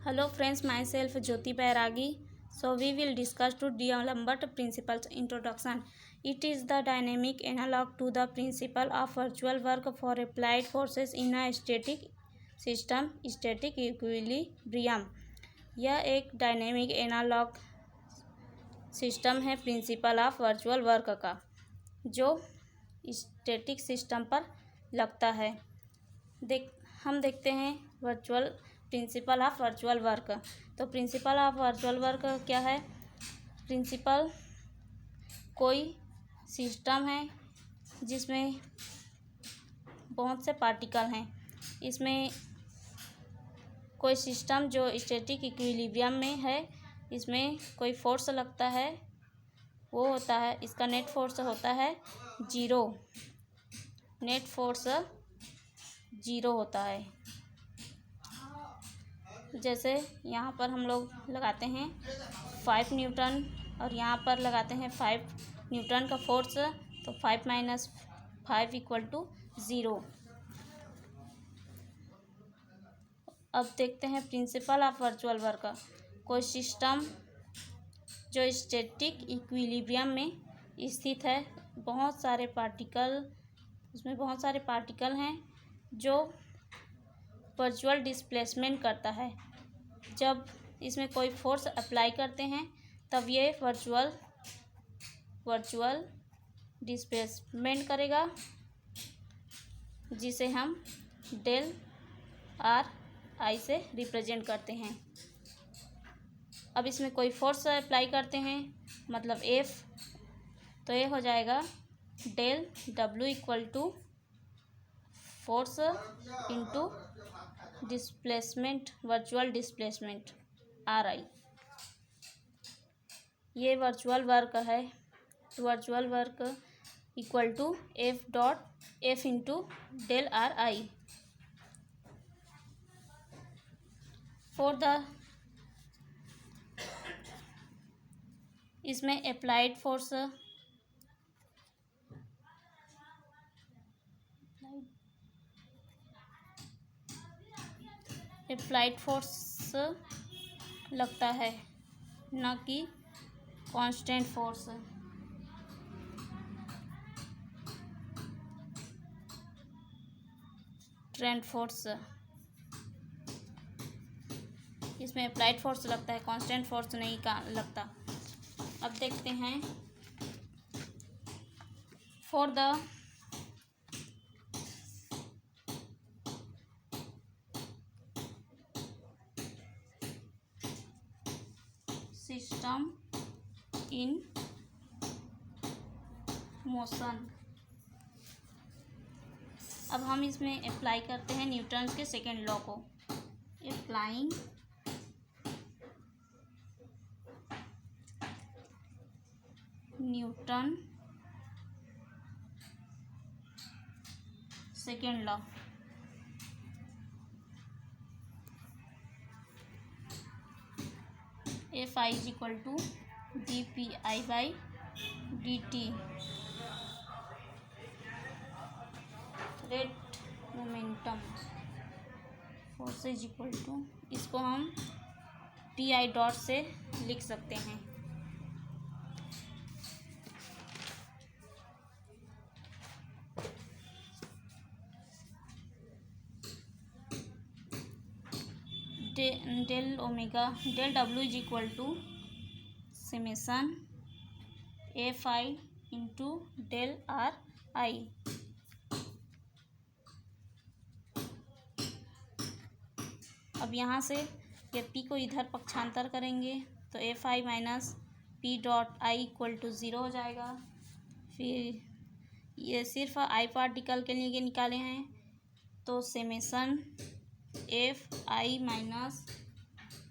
Hello friends, myself Jyoti Bairagi. So we will discuss to D'Alembert principles introduction. It is the dynamic analog to the principle of virtual work for applied forces in a static system, static equilibrium. यह एक dynamic analogue system है principle of virtual work का, जो static system पर लगता है। हम देखते हैं प्रिंसिपल ऑफ वर्चुअल वर्क। तो प्रिंसिपल ऑफ वर्चुअल वर्क क्या है? प्रिंसिपल कोई सिस्टम है जिसमें बहुत से पार्टिकल हैं। इसमें कोई सिस्टम जो स्टैटिक इक्विलिब्रियम में है, इसमें कोई फोर्स लगता है, वो होता है, इसका नेट फोर्स होता है जीरो। नेट फोर्स जीरो होता है। जैसे यहाँ पर हम लोग लगाते हैं 5 न्यूटन और यहाँ पर लगाते हैं 5 न्यूटन का फोर्स, तो 5 माइनस 5 इक्वल टू 0। अब देखते हैं प्रिंसिपल ऑफ वर्चुअल वर्क। कोई सिस्टम जो स्टैटिक इक्विलिब्रियम में स्थित है, बहुत सारे पार्टिकल, उसमें बहुत सारे पार्टिकल हैं जो वर्चुअल डिस्प्लेसमेंट करता है। जब इसमें कोई फोर्स अप्लाई करते हैं तब ये वर्चुअल डिस्प्लेसमेंट करेगा, जिसे हम डेल आर आई से रिप्रेजेंट करते हैं। अब इसमें कोई फोर्स अप्लाई करते हैं, मतलब एफ, तो ये हो जाएगा del W equal to force into displacement, virtual displacement R I. ये वर्चुअल वर्क है। Virtual work equal to F into del R I. For the इसमें अप्लाइड फोर्स लगता है, न कि कांस्टेंट फोर्स। ट्रेंड फोर्स, इसमें अप्लाइड फोर्स लगता है, कांस्टेंट फोर्स नहीं लगता। अब देखते हैं for the system in motion. अब हम इसमें अप्लाई करते हैं न्यूटन के सेकेंड लॉ को। Applying Newton second law. F I is equal to D P I by D T. Rate momentum force is equal to, इसको हम टी आई डॉट से लिख सकते हैं। Del W is equal to summation F I into del R I. अब यहाँ से ये पी को इधर पक्षांतर करेंगे तो F I minus P dot I equal to 0 हो जाएगा। फिर ये सिर्फ आई पार्टिकल के लिए निकाले हैं, तो summation F I minus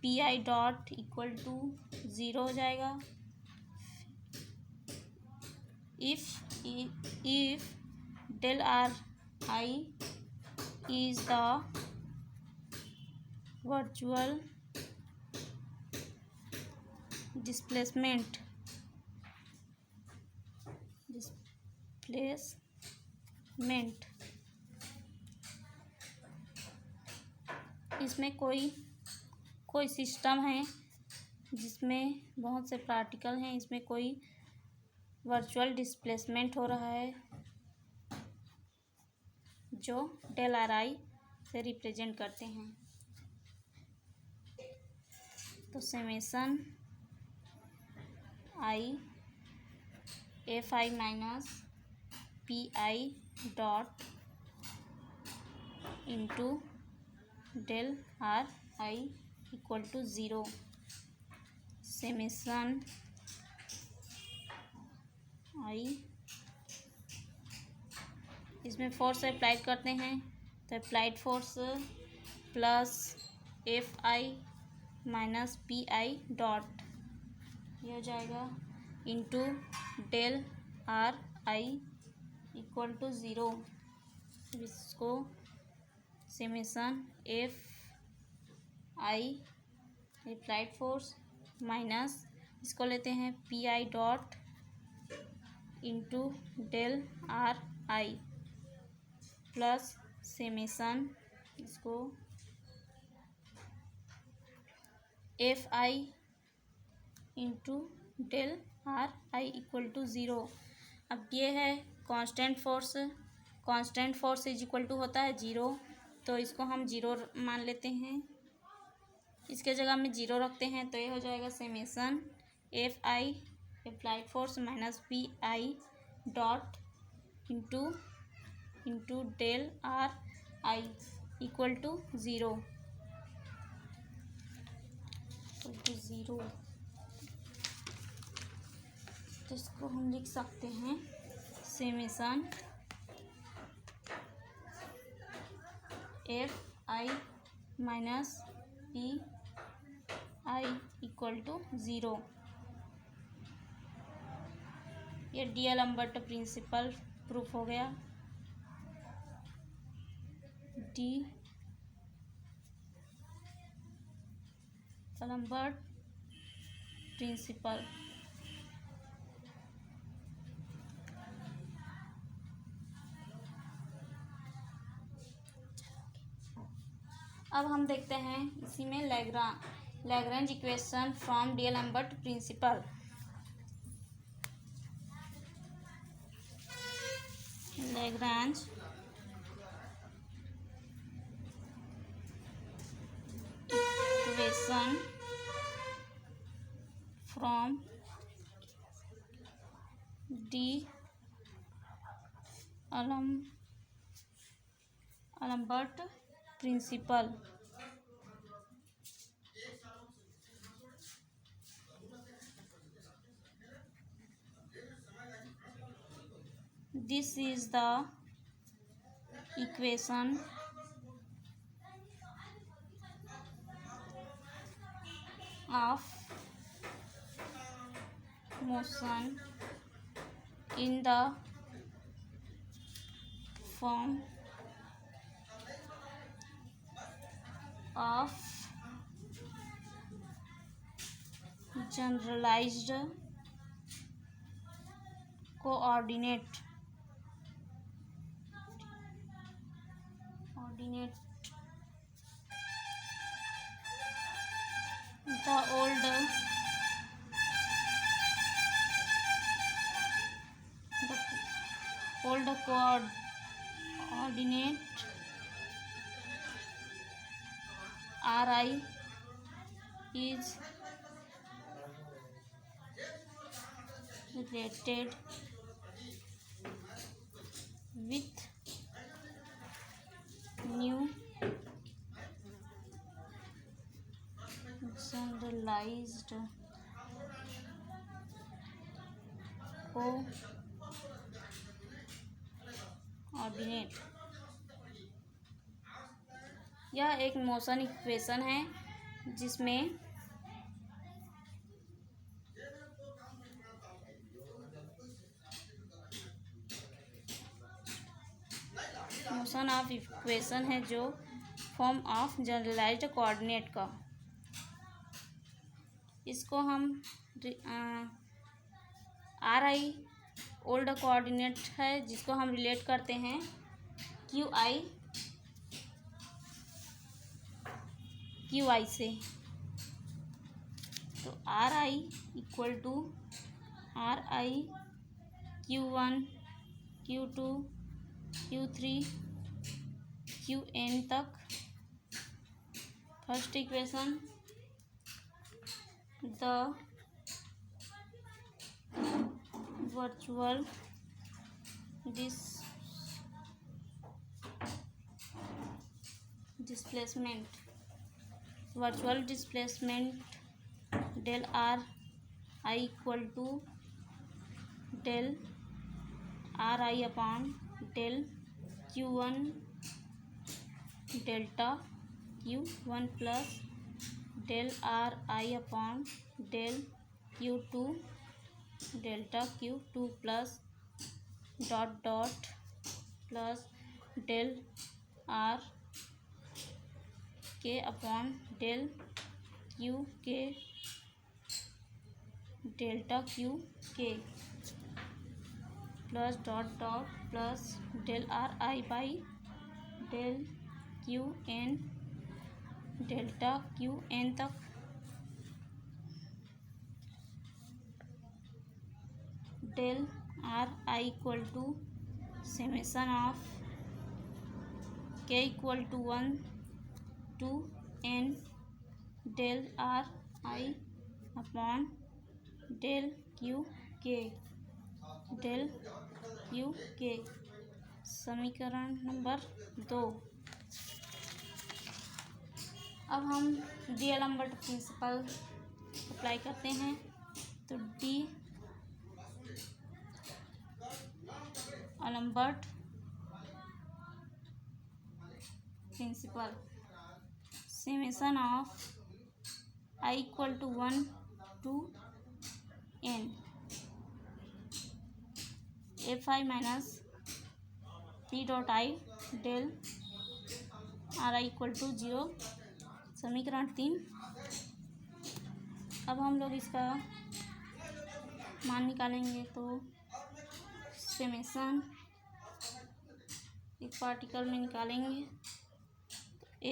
P I dot equal to 0 हो जाएगा। If del R I is the virtual displacement इसमें कोई सिस्टम है जिसमें बहुत से पार्टिकल हैं, इसमें कोई वर्चुअल डिस्प्लेसमेंट हो रहा है जो डेल आर आई से रिप्रेजेंट करते हैं। तो summation I F I minus P I dot into del R I equal to zero. Summation I, इसमें फोर्स अप्लाइड करते हैं तो applied force plus F I minus P I dot, ये हो जाएगा into del R I equal to zero. इसको summation F I applied force minus इसको लेते हैं P I dot into del R I plus summation इसको F I into del R I equal to zero. अब ये है constant force, constant force is equal to होता है zero, तो इसको हम ज़ीरो मान लेते हैं, इसके जगह में ज़ीरो रखते हैं। तो ये हो जाएगा summation F I applied force minus P I dot into del R I equal to zero. तो इसको हम लिख सकते हैं summation F I minus P I equal to zero. ये डीएलम्बर्ट प्रिंसिपल प्रूफ हो गया। D'Alembert principle. अब हम देखते हैं इसी में Lagrange equation from D'Alembert principle. Lagrange equation from D'Alembert principle. This is the equation of motion in the form of generalized coordinate the old coordinate Ri is related with new generalized coordinate. यह एक motion equation है जिसमें motion of equation है जो form of generalised coordinate का। इसको हम are I old coordinate है जिसको हम रिलेट करते हैं क्यू आई से। तो R I equal to R I Q1 Q2 Q3 Qn तक। First equation, the virtual displacement del R I equal to del R I upon del Q1 delta Q1 plus del R I upon del Q2 delta Q2 plus dot dot plus del R K upon del Q K delta Q K plus dot dot plus del R I by del Q N delta Q N तक। Del R I equal to summation of K equal to 1 to N del R I upon del Q K del Q K. समीकरण number 2। अब हम डी'एलम्बर्ट principal apply करते हैं। तो D'Alembert principle summation of I equal to 1 to N F I minus P dot I del R I equal to 0। समीकरण 3। अब हम लोग इसका मान निकालेंगे। तो समेशन एक पार्टिकल में निकालेंगे।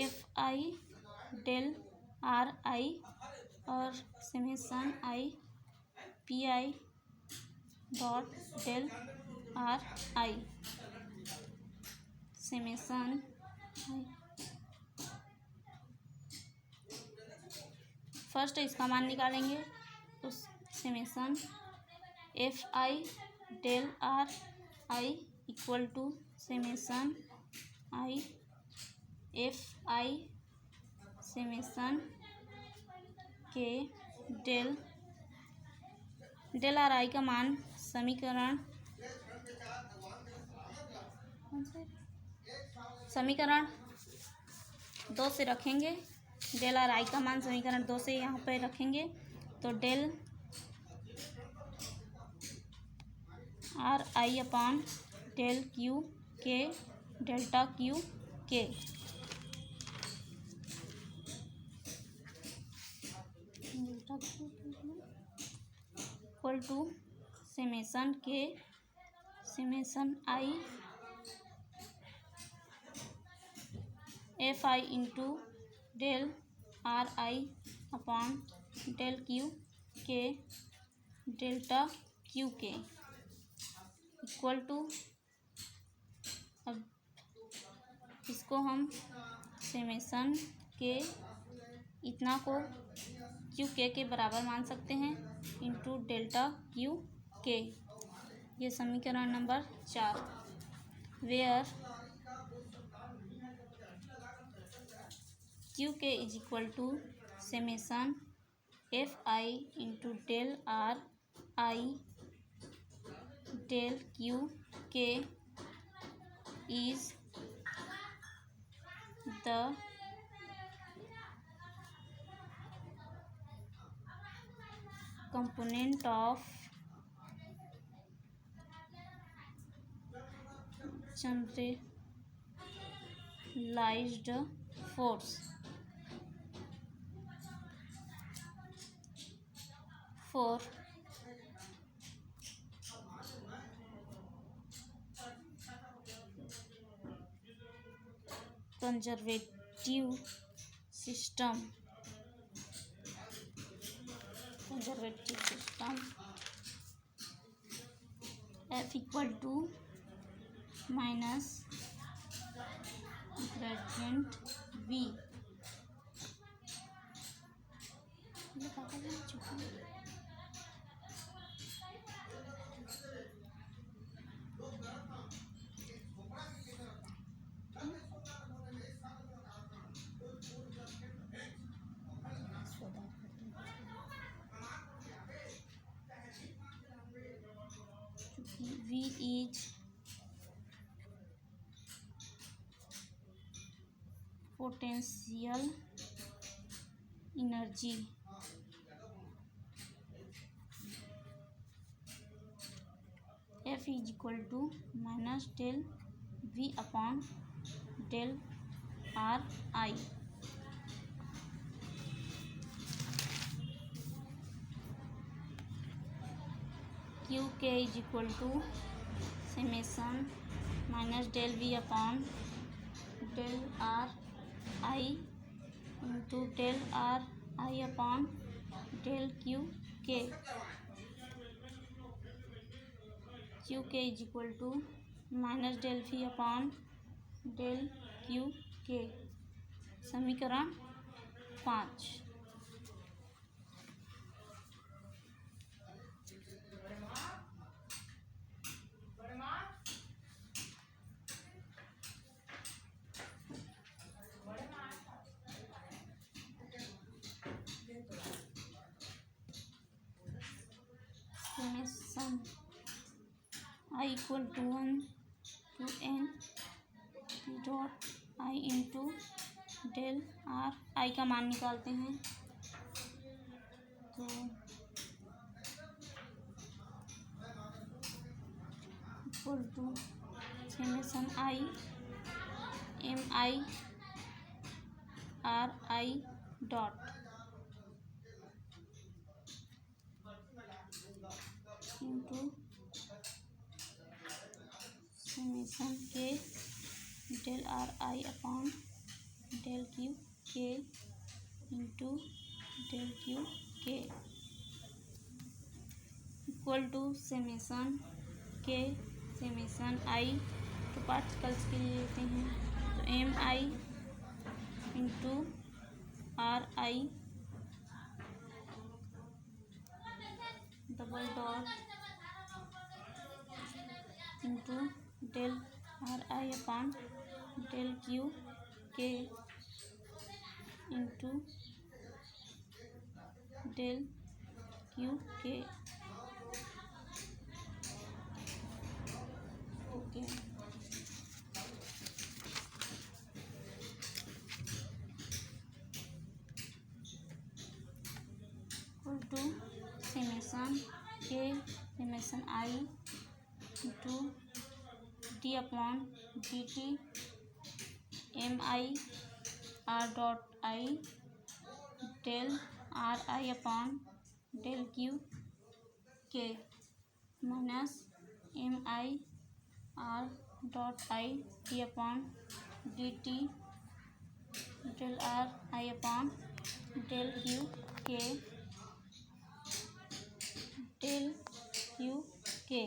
F I del R I और summation I P I dot del R I summation I. First इसका मान निकालेंगे। तो summation F I del R I equal to summation I F I summation K del R I का मान समीकरण 2 से रखेंगे। डेल आर आई का मान समीकरण 2 से यहाँ पे रखेंगे। तो del R I upon del Q K delta Q K equal to summation K summation I F I into del R I upon del Q K delta Q K equal to. अब इसको हम summation के इतना को Q के बराबर मान सकते हैं इंटू डेल्टा क्यू के। ये समीकरण number 4। Where Q K is equal to summation F I into del R I del Q K is the component of generalized force. 4 conservative system conservative system F equal to minus gradient V V is potential energy F is equal to minus del V upon del R I Q K is equal to summation minus del V upon del R I into del R I upon del Q K Q K is equal to minus del V upon del Q K समीकरण 5 summation I equal to 1 to n dot I into del R I का मान निकालते हैं तो equal to summation I M I R I dot into summation K del R I upon del Q K into del Q K equal to summation K summation I तो particles के लिए लेते हैं तो M I इंटू R I double dot into del R I upon del Q K into del Q K okay equal to summation K summation I into D upon D T M I R dot I del R I upon del Q K minus M I R dot I D upon D T del R I upon del Q K del Q K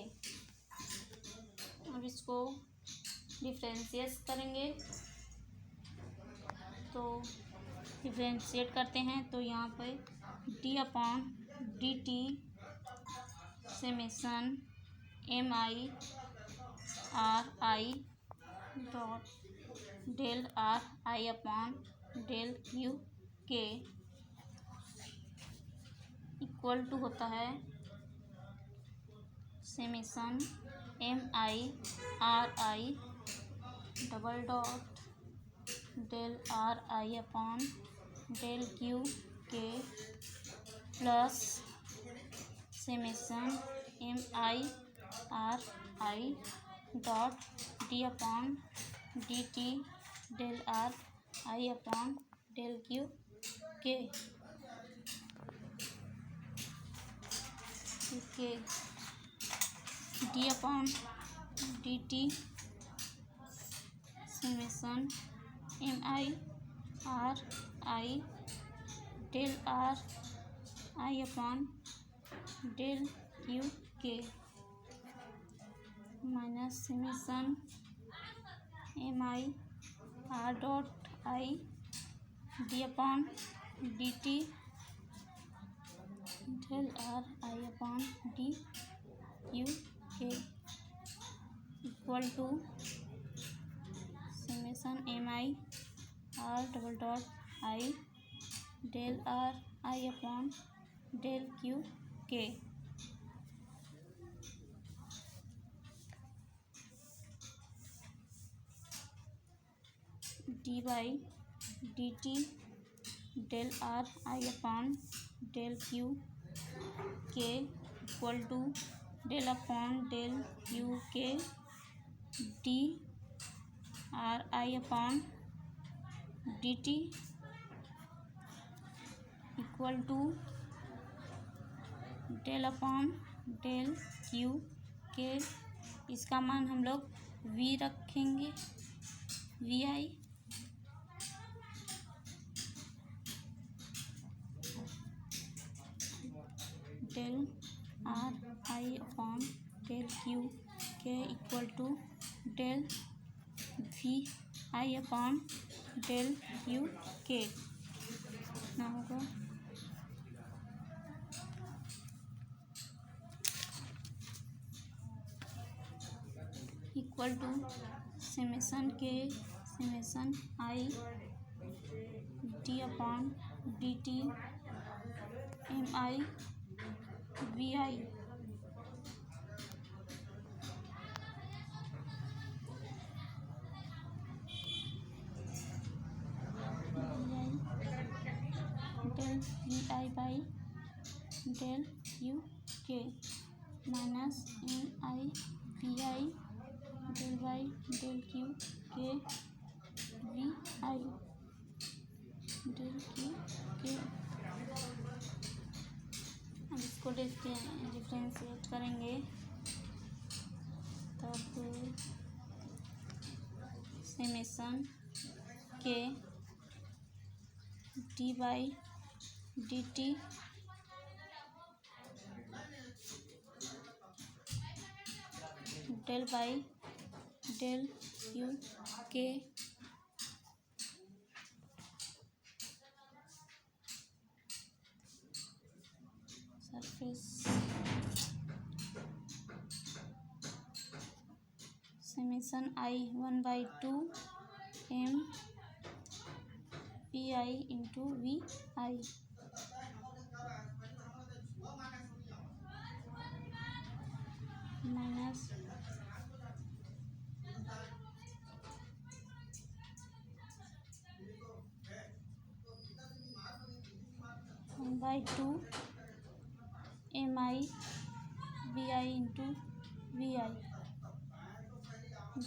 अब इसको differentiate करेंगे तो differentiate करते हैं तो यहाँ पे D upon D T summation M I R I dot del R I upon del Q K equal to होता है summation M I R I double dot del R I upon del Q K plus summation M I R I dot D upon D T del R I upon del Q K D upon D T summation M I R I del R I upon del q k minus summation mi r dot I d upon dt del r I upon d q k equal to summation mi r double dot I del r I upon del q k dy dt del r I upon del q k equal to del upon del q k d r I upon dt equal to del upon del Q K. इसका मान हम लोग v रखेंगे, V I del R I upon del Q K equal to del V I upon del Q K ना होगा equal to summation K summation I D upon D T M I V I del V I by del U K minus M I V I del by del Q K V I del Q K. अब इसको differentiate करेंगे तब summation K D by D T del by del U K surface summation I 1/2 M P I into V I minus 1/2 M I V I into V I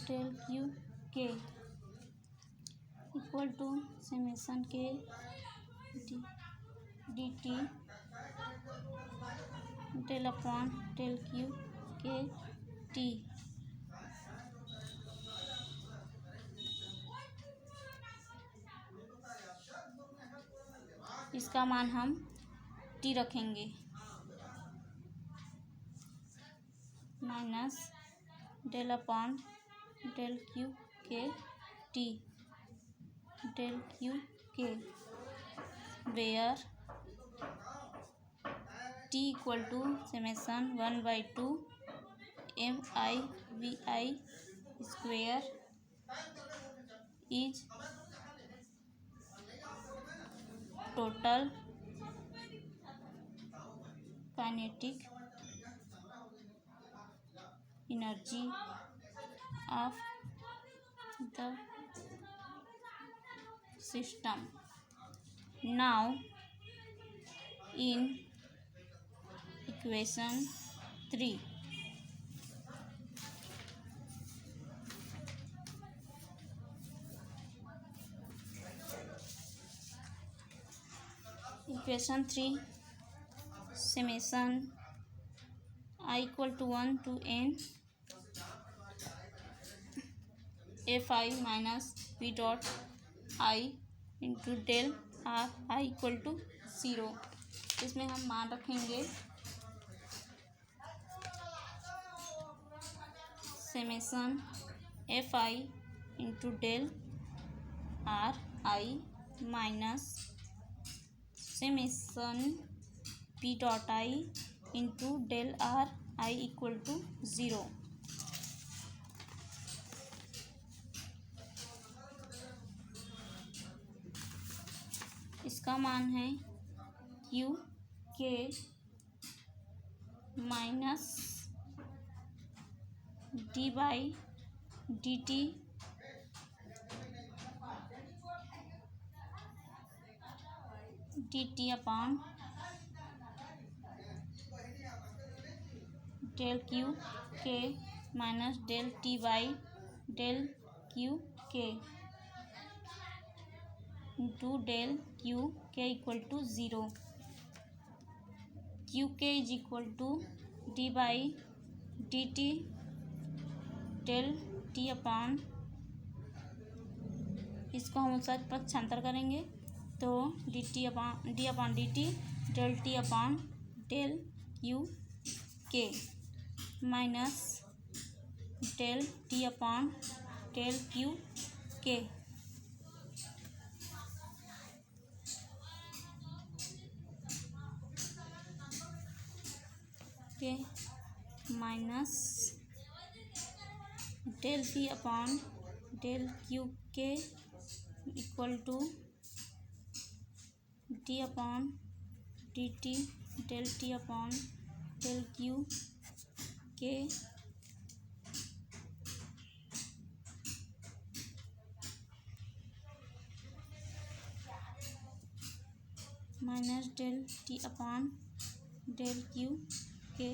del Q K equal to summation K D T del upon del Q K T. इसका मान हम T रखेंगे minus del upon del Q K T del Q K where T equal to summation 1/2 M I V I square is total kinetic energy of the system. Now in equation 3 summation I equal to 1 to n f I minus p dot I into del r I equal to 0। इसमें हम मान रखेंगे summation F I into del R I minus summation P dot I into del R I equal to 0। इसका मान है Q K minus D by D T upon del Q K minus del T by del Q K into del Q K equal to 0। Q K is equal to D by D T del T upon, इसको हम उसका पक्षांतर करेंगे तो D upon D T del T upon del Q K minus del T upon del Q K minus del P upon del Q K equal to D upon D T del T upon del Q K minus del T upon del Q K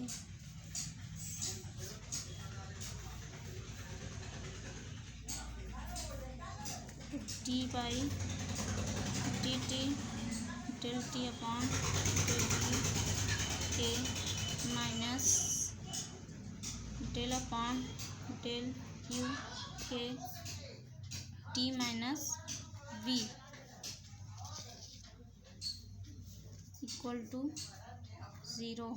D by D T del T upon del Q K minus del upon del Q K T minus V equal to 0।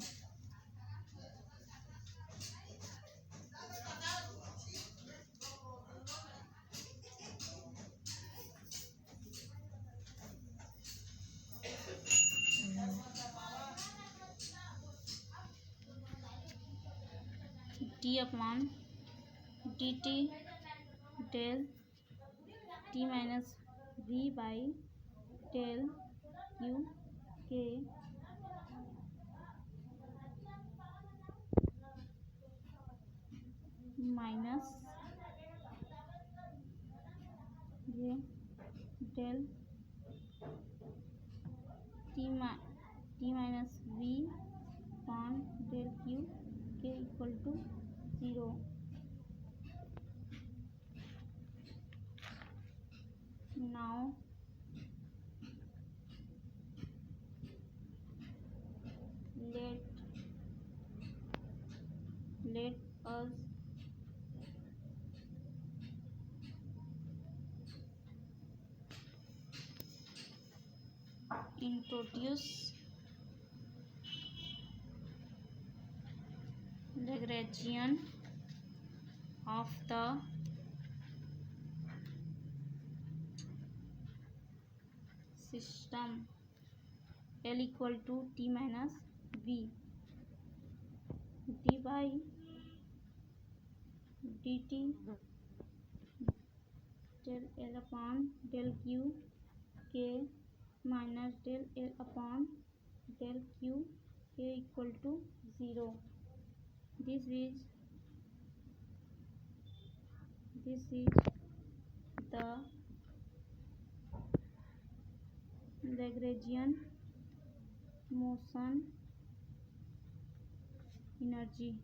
T upon D T del T minus V by del Q K minus ये del T minus V upon del Q K equal to 0। Now let us introduce Lagrangian of the system L equal to T minus V d by dt del L upon del Q K minus del L upon del Q K equal to 0. This is the Lagrangian motion energy.